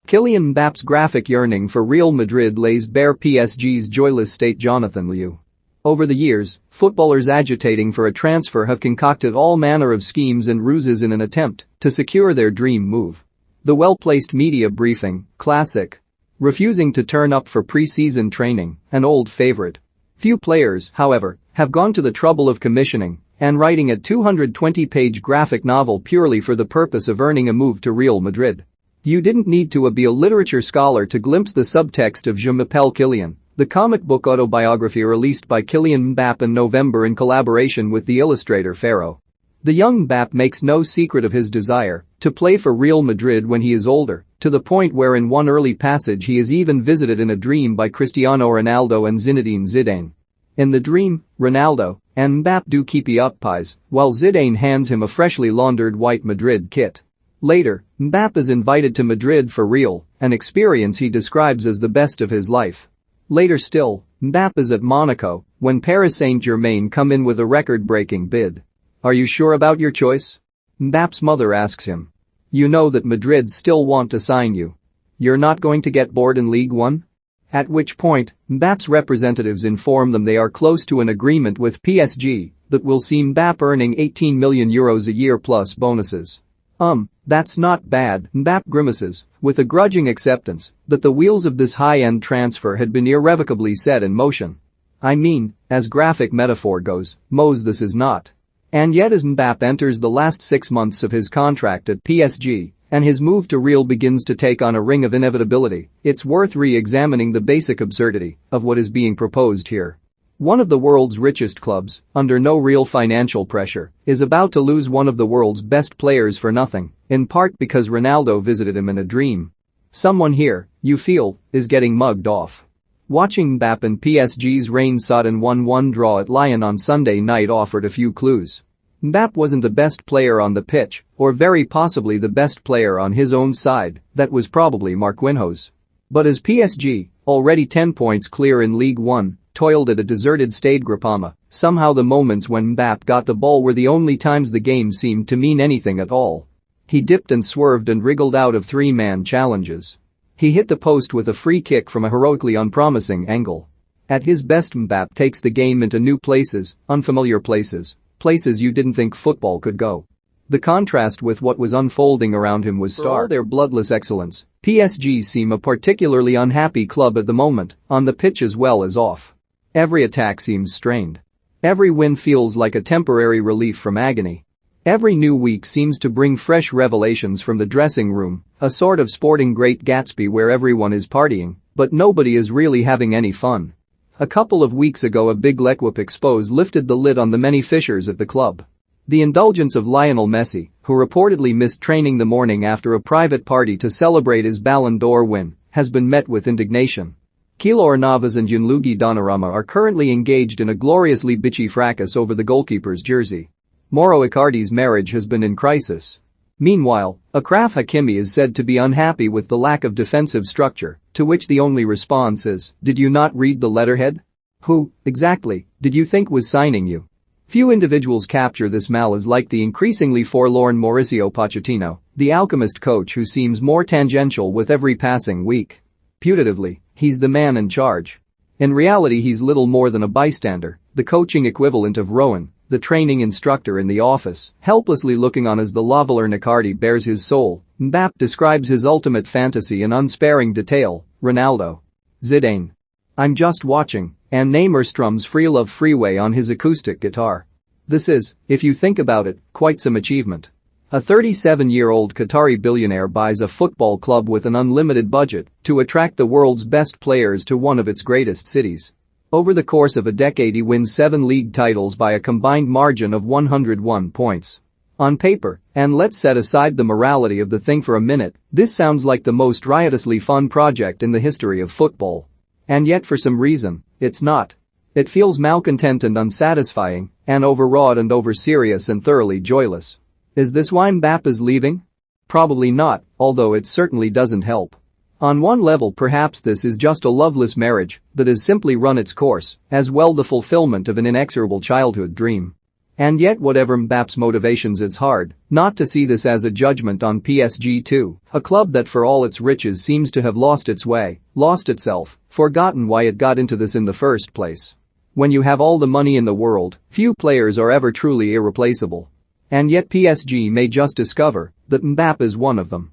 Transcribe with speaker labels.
Speaker 1: Kylian Mbappé's graphic yearning for Real Madrid lays bare PSG's joyless state. Jonathan Liew. Over the years, footballers agitating for a transfer have concocted all manner of schemes and ruses in an attempt to secure their dream move. The well-placed media briefing, classic. Refusing to turn up for pre-season training, an old favorite. Few players, however, have gone to the trouble of commissioning and writing a 220-page graphic novel purely for the purpose of earning a move to Real Madrid. You didn't need to be a literature scholar to glimpse the subtext of Je m'appelle Kylian, the comic book autobiography released by Kylian Mbappé in November in collaboration with the illustrator Pharaoh. The young Mbappé makes no secret of his desire to play for Real Madrid when he is older, to the point where in one early passage he is even visited in a dream by Cristiano Ronaldo and Zinedine Zidane. In the dream, Ronaldo and Mbappé do keepy up pies, while Zidane hands him a freshly laundered white Madrid kit. Later, Mbappé is invited to Madrid for Real, an experience he describes as the best of his life. Later still, Mbappé is at Monaco when Paris Saint-Germain come in with a record-breaking bid. "Are you sure about your choice?" Mbappe's mother asks him. "You know that Madrid still want to sign you. You're not going to get bored in League One?" At which point, Mbappe's representatives inform them they are close to an agreement with PSG that will see Mbappé earning €18 million a year plus bonuses. That's not bad," Mbappé grimaces, with a grudging acceptance that the wheels of this high-end transfer had been irrevocably set in motion. "I mean, as graphic metaphor goes, Mose, this is not." And yet as Mbappé enters the last 6 months of his contract at PSG and his move to Real begins to take on a ring of inevitability, it's worth re-examining the basic absurdity of what is being proposed here. One of the world's richest clubs, under no real financial pressure, is about to lose one of the world's best players for nothing, in part because Ronaldo visited him in a dream. Someone here, you feel, is getting mugged off. Watching Mbappé and PSG's rain-sodden 1-1 draw at Lyon on Sunday night offered a few clues. Mbappé wasn't the best player on the pitch, or very possibly the best player on his own side, that was probably Marquinhos. But as PSG, already 10 points clear in League One, toiled at a deserted Stade Groupama, somehow the moments when Mbappé got the ball were the only times the game seemed to mean anything at all. He dipped and swerved and wriggled out of 3-man challenges. He hit the post with a free kick from a heroically unpromising angle. At his best, Mbappé takes the game into new places, unfamiliar places, places you didn't think football could go. The contrast with what was unfolding around him was stark. For all their bloodless excellence, PSG seem a particularly unhappy club at the moment, on the pitch as well as off. Every attack seems strained. Every win feels like a temporary relief from agony. Every new week seems to bring fresh revelations from the dressing room, a sort of sporting Great Gatsby where everyone is partying, but nobody is really having any fun. A couple of weeks ago a big L'Equipe expose lifted the lid on the many fissures at the club. The indulgence of Lionel Messi, who reportedly missed training the morning after a private party to celebrate his Ballon d'Or win, has been met with indignation. Keylor Navas and Gianluigi Donnarumma are currently engaged in a gloriously bitchy fracas over the goalkeeper's jersey. Mauro Icardi's marriage has been in crisis. Meanwhile, Achraf Hakimi is said to be unhappy with the lack of defensive structure, to which the only response is, "Did you not read the letterhead? Who, exactly, did you think was signing you?" Few individuals capture this malaise like the increasingly forlorn Mauricio Pochettino, the alchemist coach who seems more tangential with every passing week. Putatively, he's the man in charge. In reality he's little more than a bystander, the coaching equivalent of Rowan, the training instructor in the office, helplessly looking on as the Lavalier Icardi bears his soul. Mbappé describes his ultimate fantasy in unsparing detail, Ronaldo. Zidane. "I'm just watching," and Neymar strums Free Love Freeway on his acoustic guitar. This is, if you think about it, quite some achievement. A 37-year-old Qatari billionaire buys a football club with an unlimited budget to attract the world's best players to one of its greatest cities. Over the course of a decade he wins 7 league titles by a combined margin of 101 points. On paper, and let's set aside the morality of the thing for a minute, this sounds like the most riotously fun project in the history of football. And yet for some reason, it's not. It feels malcontent and unsatisfying, and overwrought and over-serious and thoroughly joyless. Is this why Mbappé is leaving? Probably not, although it certainly doesn't help. On one level perhaps this is just a loveless marriage that has simply run its course, as well the fulfillment of an inexorable childhood dream. And yet whatever Mbapps' motivations, it's hard not to see this as a judgment on PSG too, a club that for all its riches seems to have lost its way, lost itself, forgotten why it got into this in the first place. When you have all the money in the world, few players are ever truly irreplaceable. And yet PSG may just discover that Mbapps is one of them.